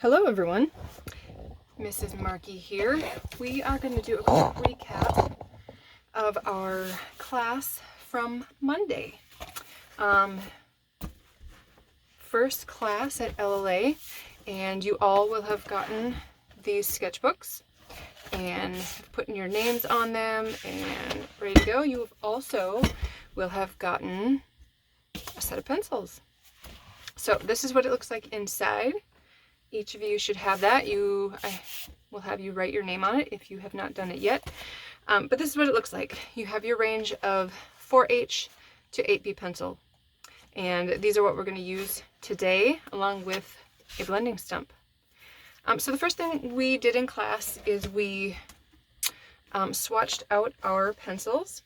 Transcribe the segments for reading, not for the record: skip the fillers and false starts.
Hello everyone, Mrs. Markey here. We are going to do a quick recap of our class from Monday. First class at LLA, and you all will have gotten these sketchbooks and putting your names on them and ready to go. You also will have gotten a set of pencils. So this is what it looks like inside. Each of you should have that. I will have you write your name on it if you have not done it yet. But this is what it looks like. You have your range of 4H to 8B pencil. And these are what we're going to use today along with a blending stump. So the first thing we did in class is we swatched out our pencils.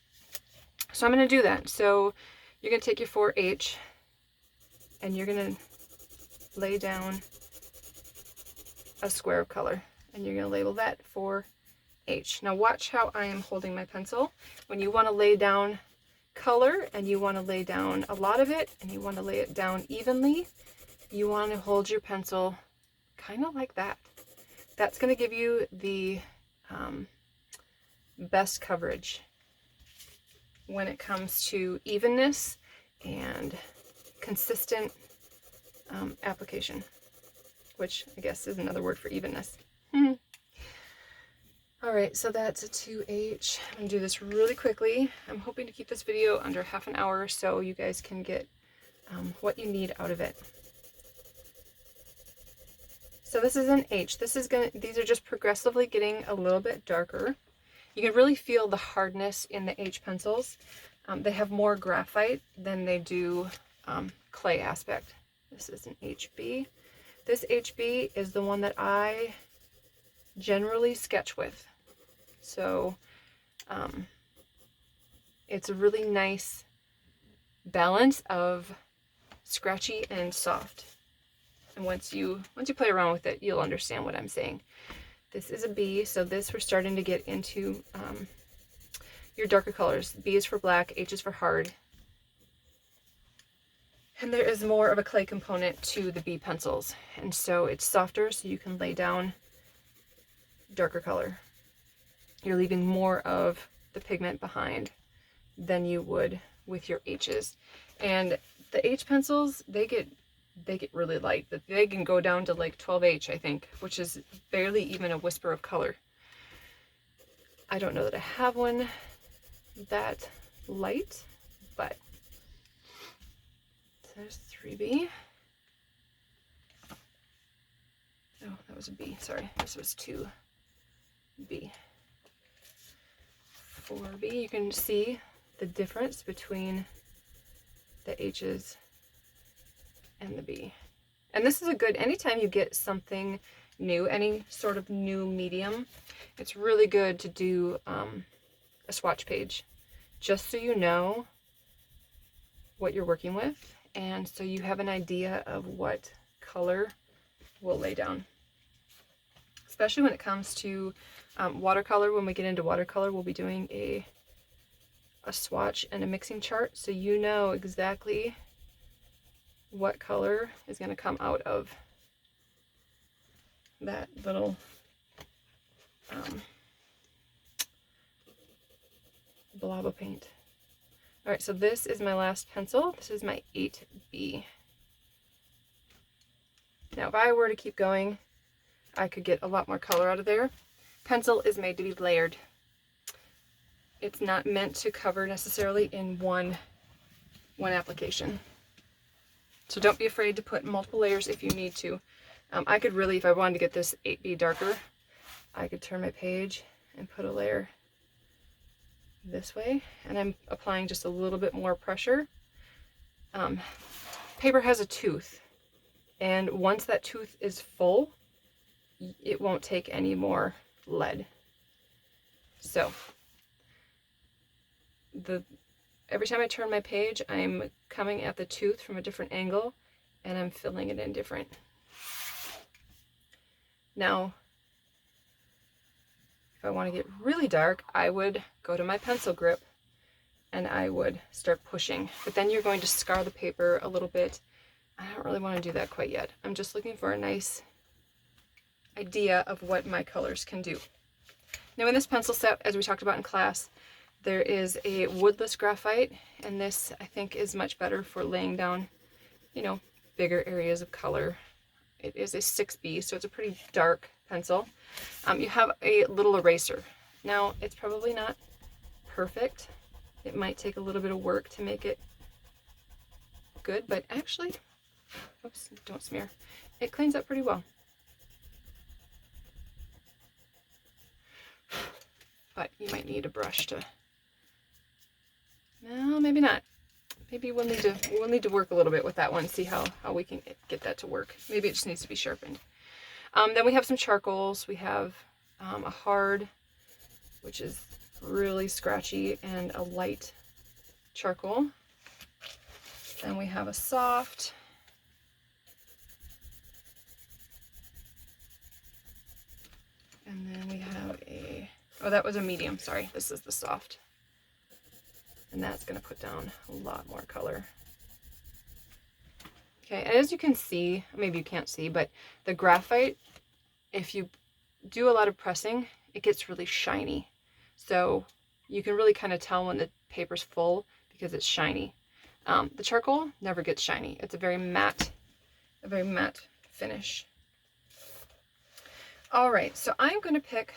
So I'm going to do that. So you're going to take your 4H and you're going to lay down a square of color, and you're going to label that 4H. Now watch how I am holding my pencil. When you want to lay down color and you want to lay down a lot of it and you want to lay it down evenly, you want to hold your pencil kind of like that. That's going to give you the best coverage when it comes to evenness and consistent application, which I guess is another word for evenness. All right, so that's a 2H. I'm gonna do this really quickly. I'm hoping to keep this video under half an hour so you guys can get what you need out of it. So this is an H. These are just progressively getting a little bit darker. You can really feel the hardness in the H pencils. They have more graphite than they do clay aspect. This is an HB. This HB is the one that I generally sketch with. So it's a really nice balance of scratchy and soft. And once you play around with it, you'll understand what I'm saying. This is a B, so this we're starting to get into your darker colors. B is for black, H is for hard. And there is more of a clay component to the B pencils. And so it's softer, so you can lay down darker color. You're leaving more of the pigment behind than you would with your H's. And the H pencils, they get really light. They can go down to like 12H, I think, which is barely even a whisper of color. I don't know that I have one that light, but there's 3B. Oh, that was a B, sorry. This was 2B. 4B, you can see the difference between the H's and the B. And this is a good, anytime you get something new, any sort of new medium, it's really good to do a swatch page, just so you know what you're working with, and so you have an idea of what color will lay down. Especially when it comes to watercolor. When we get into watercolor, we'll be doing a swatch and a mixing chart, so you know exactly what color is going to come out of that little blob of paint. All right, so this is my last pencil. This is my 8B. Now, if I were to keep going, I could get a lot more color out of there. Pencil is made to be layered. It's not meant to cover necessarily in one application. So don't be afraid to put multiple layers if you need to. I could really, if I wanted to get this 8B darker, I could turn my page and put a layer this way, and I'm applying just a little bit more pressure. Paper has a tooth, and once that tooth is full, it won't take any more lead. So every time I turn my page, I'm coming at the tooth from a different angle, and I'm filling it in different. Now, if I want to get really dark, I would go to my pencil grip and I would start pushing. But then you're going to scar the paper a little bit. I don't really want to do that quite yet. I'm just looking for a nice idea of what my colors can do. Now in this pencil set, as we talked about in class, there is a woodless graphite, and this I think is much better for laying down, you know, bigger areas of color. It is a 6B, so it's a pretty dark pencil. You have a little eraser. Now, it's probably not perfect. It might take a little bit of work to make it good, but actually, oops, don't smear. It cleans up pretty well. But you might need a brush to, no, maybe not. Maybe we'll need to work a little bit with that one, see how we can get that to work. Maybe it just needs to be sharpened. Then we have some charcoals. We have a hard, which is really scratchy, and a light charcoal. Then we have a soft. And then we have a, oh, that was a medium, sorry. This is the soft. And that's going to put down a lot more color. Okay, and as you can see, maybe you can't see, but the graphite, if you do a lot of pressing, it gets really shiny. So you can really kind of tell when the paper's full because it's shiny. The charcoal never gets shiny. It's a very matte finish. All right, so I'm going to pick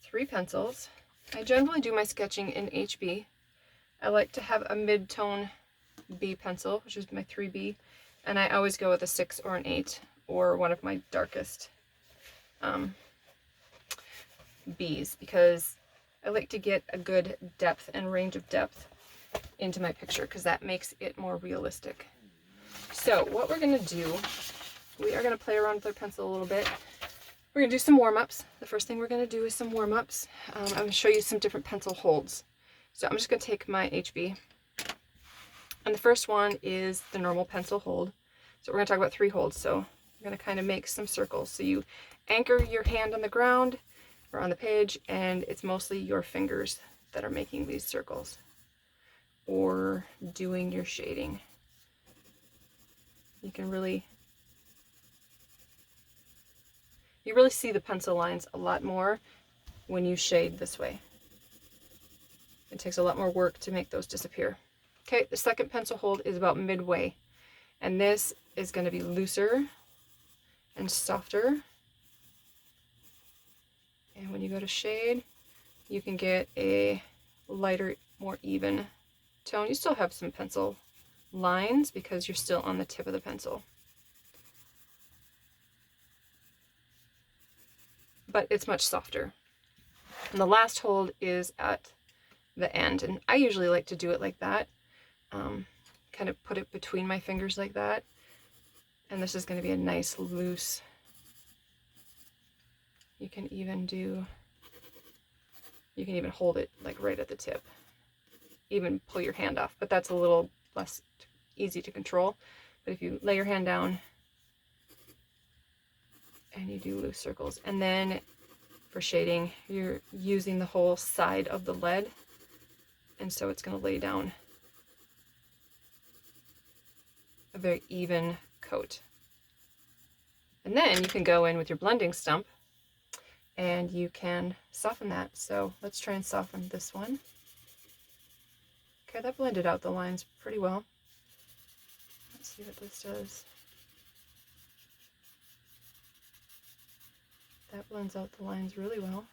3 pencils. I generally do my sketching in HB. I like to have a mid-tone B pencil, which is my 3B, and I always go with a 6 or an 8 or one of my darkest Bs, because I like to get a good depth and range of depth into my picture because that makes it more realistic. So what we're going to do, we are going to play around with our pencil a little bit. We're going to do some warm-ups. The first thing we're going to do is some warm-ups. I'm going to show you some different pencil holds. So I'm just going to take my HB. And the first one is the normal pencil hold. So we're going to talk about 3 holds. So we're going to kind of make some circles. So you anchor your hand on the ground or on the page, and it's mostly your fingers that are making these circles or doing your shading. You can really see the pencil lines a lot more when you shade this way. It takes a lot more work to make those disappear. Okay, the second pencil hold is about midway, and this is going to be looser and softer. And when you go to shade, you can get a lighter, more even tone. You still have some pencil lines because you're still on the tip of the pencil. But it's much softer. And the last hold is at the end, and I usually like to do it like that. Kind of put it between my fingers like that. And this is going to be a nice loose. You can even hold it like right at the tip. Even pull your hand off, but that's a little less easy to control. But if you lay your hand down and you do loose circles, and then for shading, you're using the whole side of the lead, and so it's going to lay down a very even coat. And then you can go in with your blending stump and you can soften that. So let's try and soften this one. Okay, that blended out the lines pretty well. Let's see what this does. That blends out the lines really well.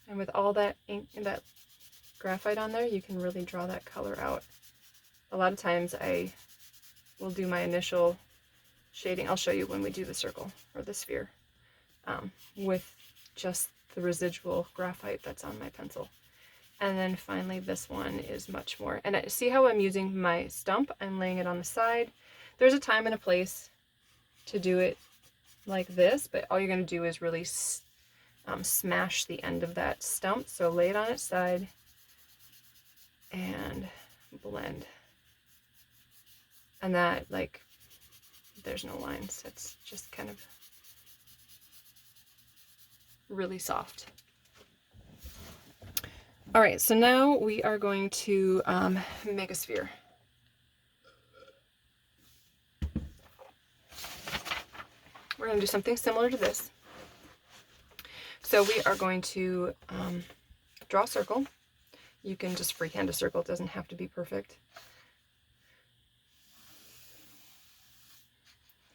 And with all that ink and that graphite on there, you can really draw that color out. A lot of times I will do my initial shading. I'll show you when we do the circle or the sphere with just the residual graphite that's on my pencil. And then finally this one is much more. And see how I'm using my stump? I'm laying it on the side. There's a time and a place to do it like this, but all you're going to do is really smash the end of that stump. So lay it on its side and blend. And that, like, there's no lines. It's just kind of really soft. All right, so now we are going to make a sphere. We're going to do something similar to this. So we are going to draw a circle. You can just freehand a circle. It doesn't have to be perfect.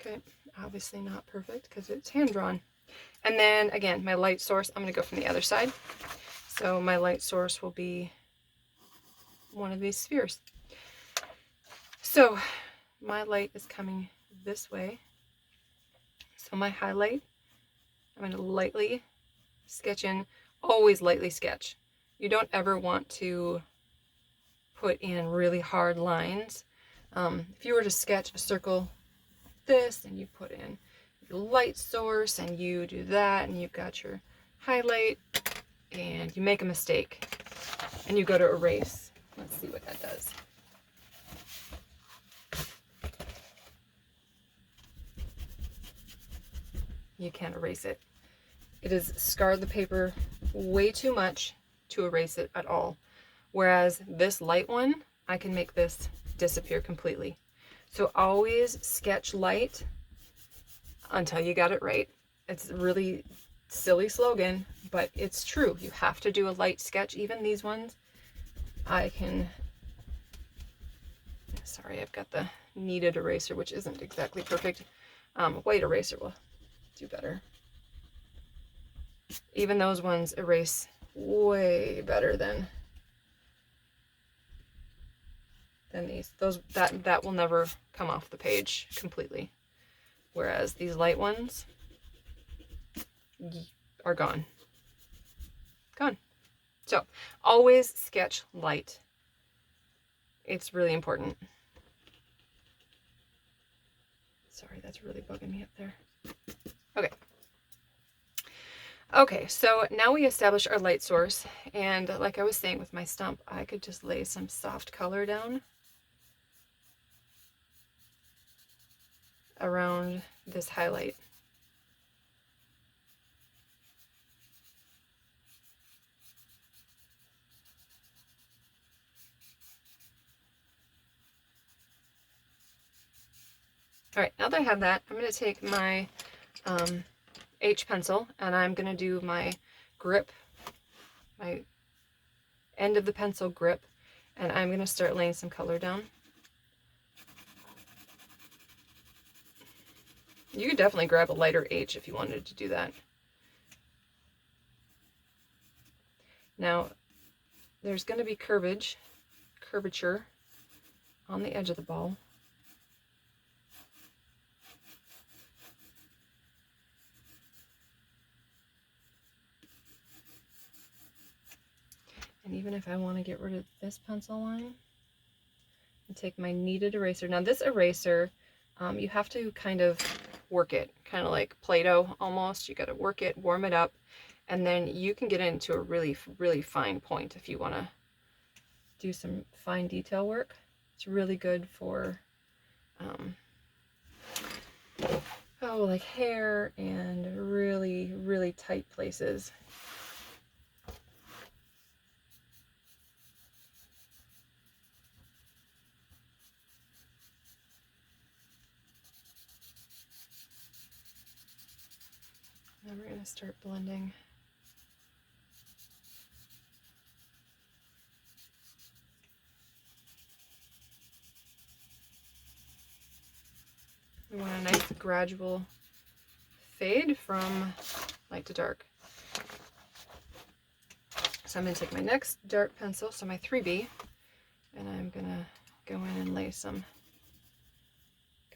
Okay, obviously not perfect because it's hand-drawn. And then, again, my light source, I'm going to go from the other side. So my light source will be one of these spheres. So my light is coming this way. So my highlight, I'm going to lightly sketch in. Always lightly sketch. You don't ever want to put in really hard lines. If you were to sketch a circle like this, and you put in your light source, and you do that, and you've got your highlight, and you make a mistake, and you go to erase. Let's see what that does. You can't erase it. It has scarred the paper way too much to erase it at all. Whereas this light one, I can make this disappear completely. So always sketch light until you got it right. It's a really silly slogan, but it's true. You have to do a light sketch. Even these ones, sorry, I've got the kneaded eraser, which isn't exactly perfect. White eraser will do better. Even those ones erase way better than these. That will never come off the page completely. Whereas these light ones are gone. Gone. So always sketch light. It's really important. Sorry, that's really bugging me up there. Okay. Okay, so now we establish our light source, and like I was saying with my stump, I could just lay some soft color down around this highlight. All right, now that I have that, I'm going to take my H pencil, and I'm going to do my grip, my end of the pencil grip, and I'm going to start laying some color down. You could definitely grab a lighter H if you wanted to do that. Now, there's going to be curvature on the edge of the ball. And even if I want to get rid of this pencil line, and take my kneaded eraser. Now this eraser, you have to kind of work it, kind of like Play-Doh almost. You got to work it, warm it up, and then you can get into a really, really fine point if you want to do some fine detail work. It's really good for, like hair and really, really tight places. Now we're going to start blending. We want a nice gradual fade from light to dark. So I'm going to take my next dark pencil, so my 3B, and I'm going to go in and lay some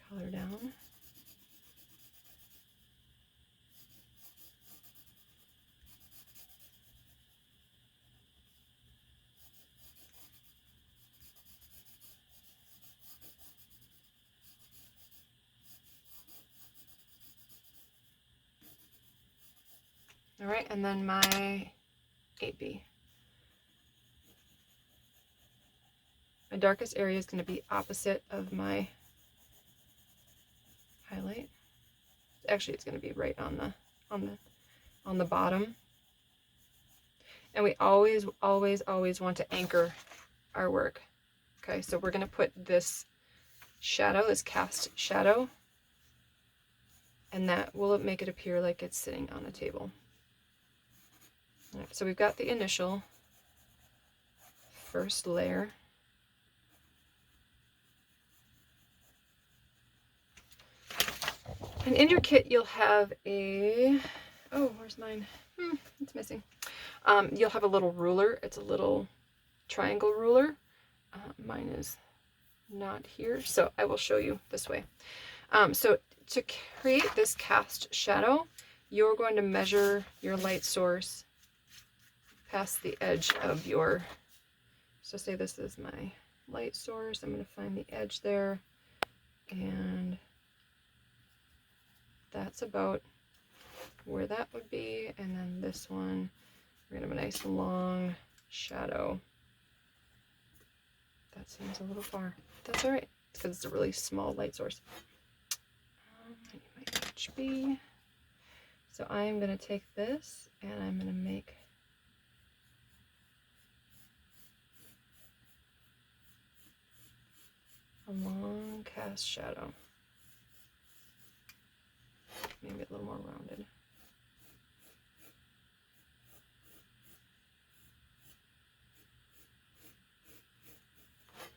color down. All right, and then my 8B. My darkest area is going to be opposite of my highlight. Actually, it's going to be right on the bottom. And we always, always, always want to anchor our work. Okay, so we're going to put this shadow, this cast shadow, and that will make it appear like it's sitting on a table. All right, so we've got the initial first layer. And in your kit, you'll have a, oh, where's mine? It's missing. You'll have a little ruler. It's a little triangle ruler. Mine is not here, so I will show you this way. So to create this cast shadow, you're going to measure your light source past the edge of your, so say this is my light source. I'm going to find the edge there, and that's about where that would be. And then this one, we're going to have a nice long shadow. That seems a little far. That's all right, because it's a really small light source. I need my HB. So I'm going to take this and I'm going to make a long cast shadow. Maybe a little more rounded.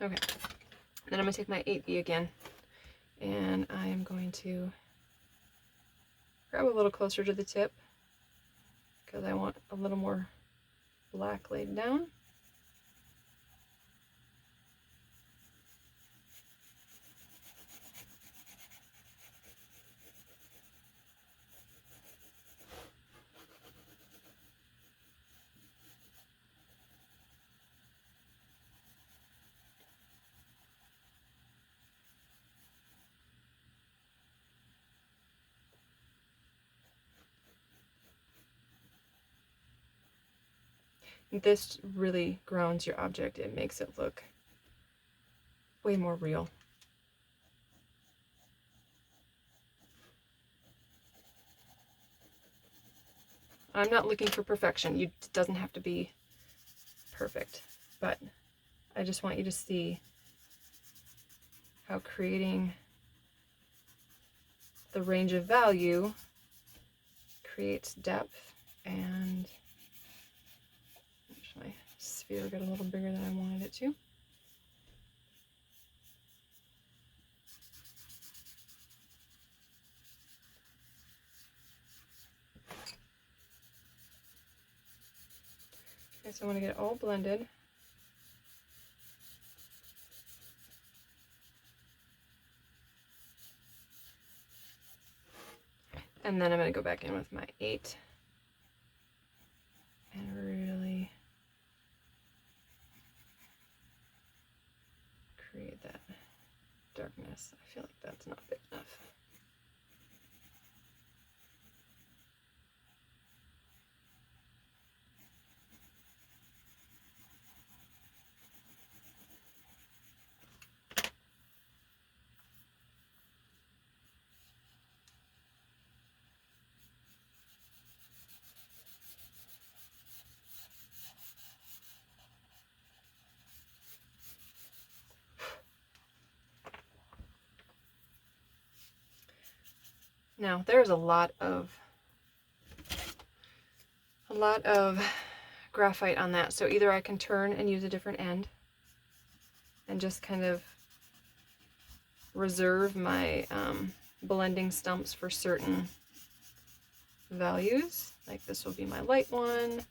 Okay, then I'm going to take my 8B again, and I am going to grab a little closer to the tip because I want a little more black laid down. This really grounds your object. It makes it look way more real. I'm not looking for perfection. It doesn't have to be perfect, but I just want you to see how creating the range of value creates depth. And my sphere got a little bigger than I wanted it to. Okay, so I want to get it all blended. And then I'm going to go back in with my 8 and really create that darkness. I feel like that's not big enough. Now there's a lot of graphite on that, so either I can turn and use a different end and just kind of reserve my blending stumps for certain values. Like this will be my light one,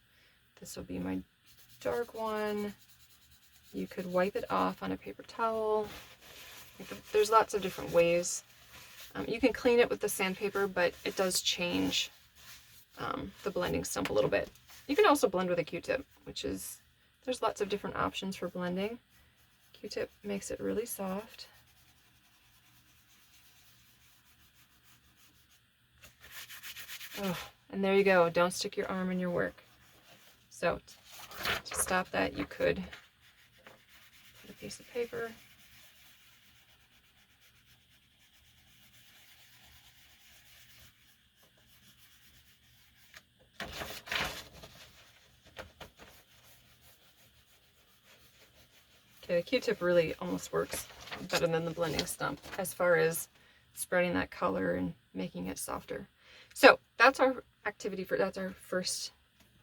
this will be my dark one. You could wipe it off on a paper towel. There's lots of different ways. You can clean it with the sandpaper, but it does change the blending stump a little bit. You can also blend with a Q-tip, there's lots of different options for blending. Q-tip makes it really soft. Oh, and there you go. Don't stick your arm in your work. So to stop that, you could put a piece of paper. Okay, the Q-tip really almost works better than the blending stump as far as spreading that color and making it softer. So that's our activity that's our first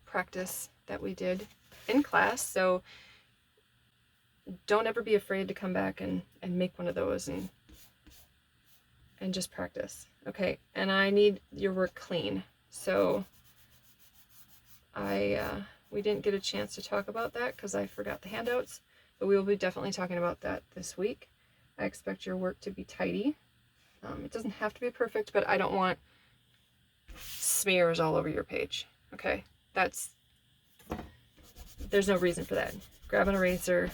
practice that we did in class. So don't ever be afraid to come back and make one of those and just practice. Okay, and I need your work clean. So we didn't get a chance to talk about that because I forgot the handouts, but we will be definitely talking about that this week. I expect your work to be tidy. It doesn't have to be perfect, but I don't want smears all over your page. Okay, there's no reason for that. Grab an eraser,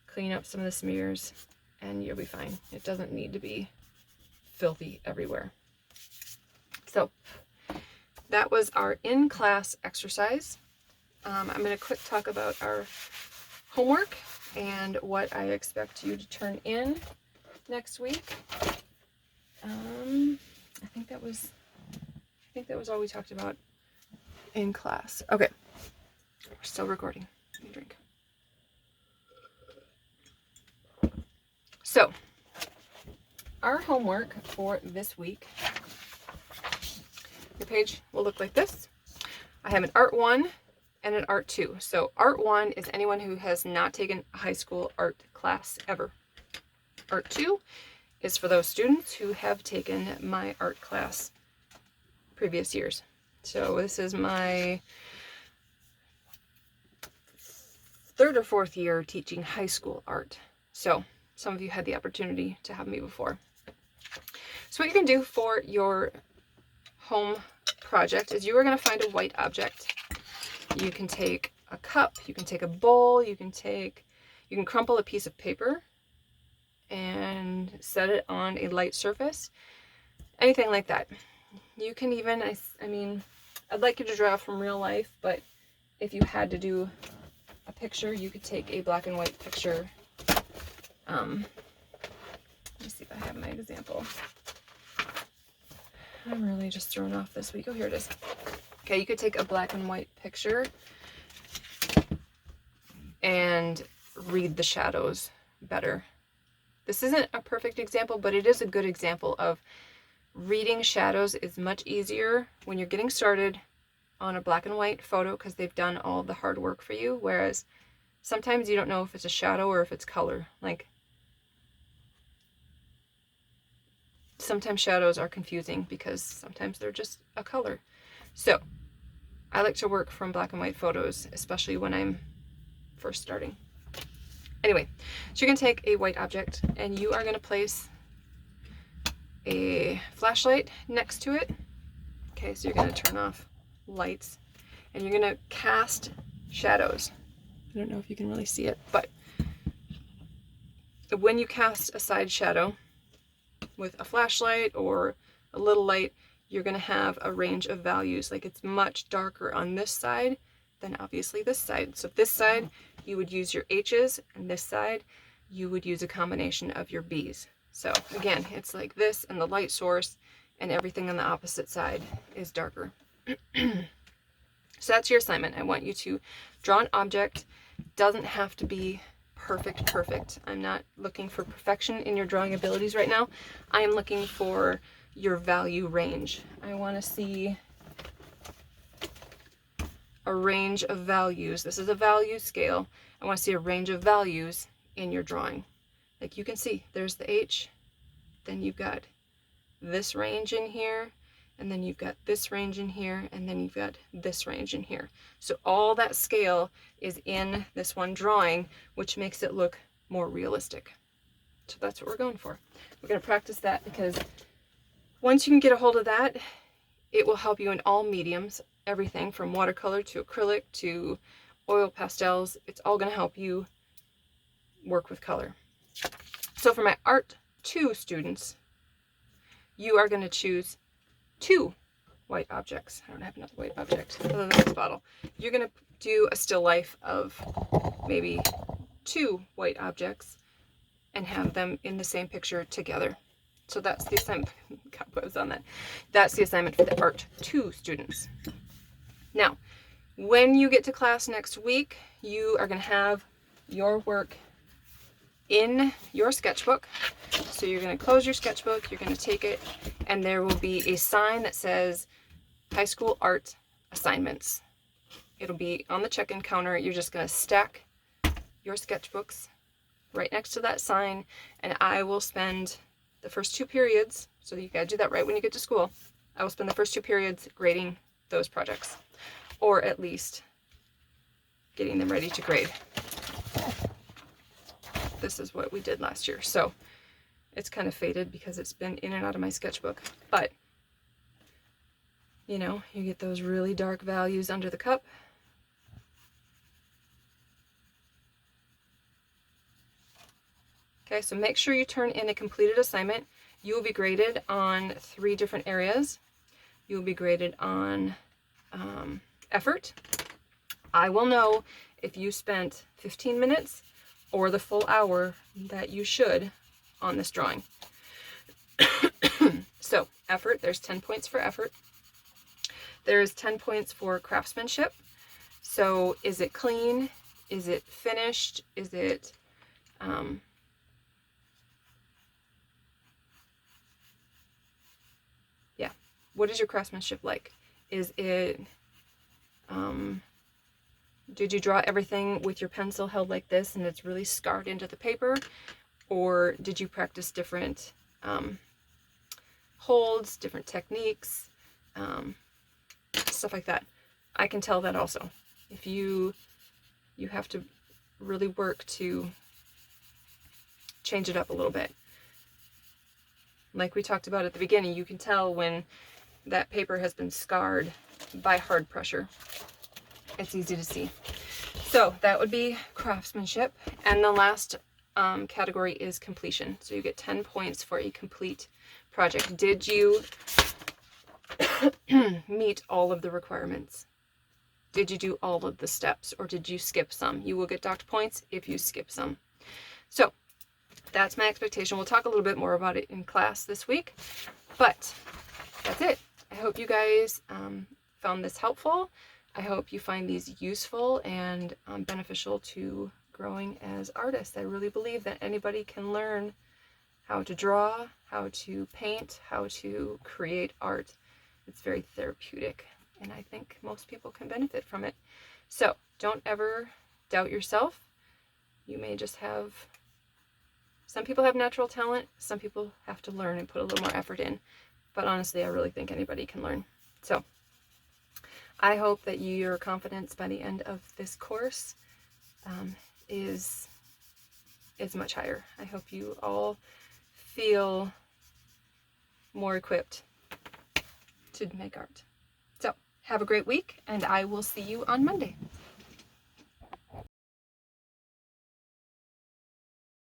clean up some of the smears, and you'll be fine. It doesn't need to be filthy everywhere. So that was our in-class exercise. I'm going to quick talk about our homework and what I expect you to turn in next week. I think that was all we talked about in class. Okay, we're still recording. Let me drink. So our homework for this week, your page will look like this. I have an Art 1 and an Art 2. So Art 1 is anyone who has not taken a high school art class ever. Art 2 is for those students who have taken my art class previous years. So this is my 3rd or 4th year teaching high school art. So some of you had the opportunity to have me before. So what you can do for your home project is you are going to find a white object. You can take a cup, you can take a bowl, you can crumple a piece of paper and set it on a light surface. Anything like that. You can even, I mean, I'd like you to draw from real life, but if you had to do a picture, you could take a black and white picture. Let me see if I have my example. I'm really just thrown off this week. Oh, here it is. Okay, you could take a black and white picture and read the shadows better. This isn't a perfect example, but it is a good example of reading shadows is much easier when you're getting started on a black and white photo because they've done all the hard work for you, whereas sometimes you don't know if it's a shadow or if it's color. Like, sometimes shadows are confusing because sometimes they're just a color. So I like to work from black and white photos, especially when I'm first starting. Anyway, so you're going to take a white object and you are going to place a flashlight next to it. Okay, so you're going to turn off lights and you're going to cast shadows. I don't know if you can really see it, but when you cast a side shadow with a flashlight or a little light, you're going to have a range of values. Like, it's much darker on this side than obviously this side. So this side you would use your H's, and this side you would use a combination of your B's. So again, it's like this and the light source, and everything on the opposite side is darker. So that's your assignment. I want you to draw an object. Doesn't have to be perfect. I'm not looking for perfection in your drawing abilities right now. I am looking for your value range. I want to see a range of values. This is a value scale. I want to see a range of values in your drawing. Like, you can see there's the H, then you've got this range in here, and then you've got this range in here, and then you've got this range in here. So all that scale is in this one drawing, which makes it look more realistic. So that's what we're going for. We're going to practice that because once you can get a hold of that, it will help you in all mediums, everything from watercolor to acrylic to oil pastels. It's all going to help you work with color. So for my Art 2 students, you are going to choose 2 white objects. I don't have another white object other than this bottle. You're going to do a still life of maybe 2 white objects and have them in the same picture together. So that's the assignment. Cobwebs on that. That's the assignment for the Art 2 students. Now, when you get to class next week, you are going to have your work in your sketchbook. So you're going to close your sketchbook, you're going to take it, and there will be a sign that says high school art assignments. It'll be on the check-in counter. You're just going to stack your sketchbooks right next to that sign, and I will spend the first 2 periods, so you gotta do that right when you get to school, I will spend the first 2 periods grading those projects, or at least getting them ready to grade. This is what we did last year, so it's kind of faded because it's been in and out of my sketchbook, but you know, you get those really dark values under the cup. Okay, so make sure you turn in a completed assignment. You will be graded on 3 different areas. You will be graded on effort. I will know if you spent 15 minutes or the full hour that you should on this drawing. So effort, there's 10 points for effort. There's 10 points for craftsmanship. So is it clean? Is it finished? Is it what is your craftsmanship like? Is it, did you draw everything with your pencil held like this and it's really scarred into the paper? Or did you practice different holds, different techniques, stuff like that? I can tell that also. If you have to really work to change it up a little bit. Like we talked about at the beginning, you can tell when that paper has been scarred by hard pressure. It's easy to see. So that would be craftsmanship. And the last category is completion. So you get 10 points for a complete project. Did you meet all of the requirements? Did you do all of the steps, or did you skip some? You will get docked points if you skip some. So that's my expectation. We'll talk a little bit more about it in class this week, but that's it. I hope you guys found this helpful. I hope you find these useful and beneficial to growing as artists. I really believe that anybody can learn how to draw, how to paint, how to create art. It's very therapeutic, and I think most people can benefit from it. So don't ever doubt yourself. You may just have, some people have natural talent, some people have to learn and put a little more effort in. But honestly, I really think anybody can learn. So I hope that your confidence by the end of this course is much higher. I hope you all feel more equipped to make art. So have a great week, and I will see you on Monday.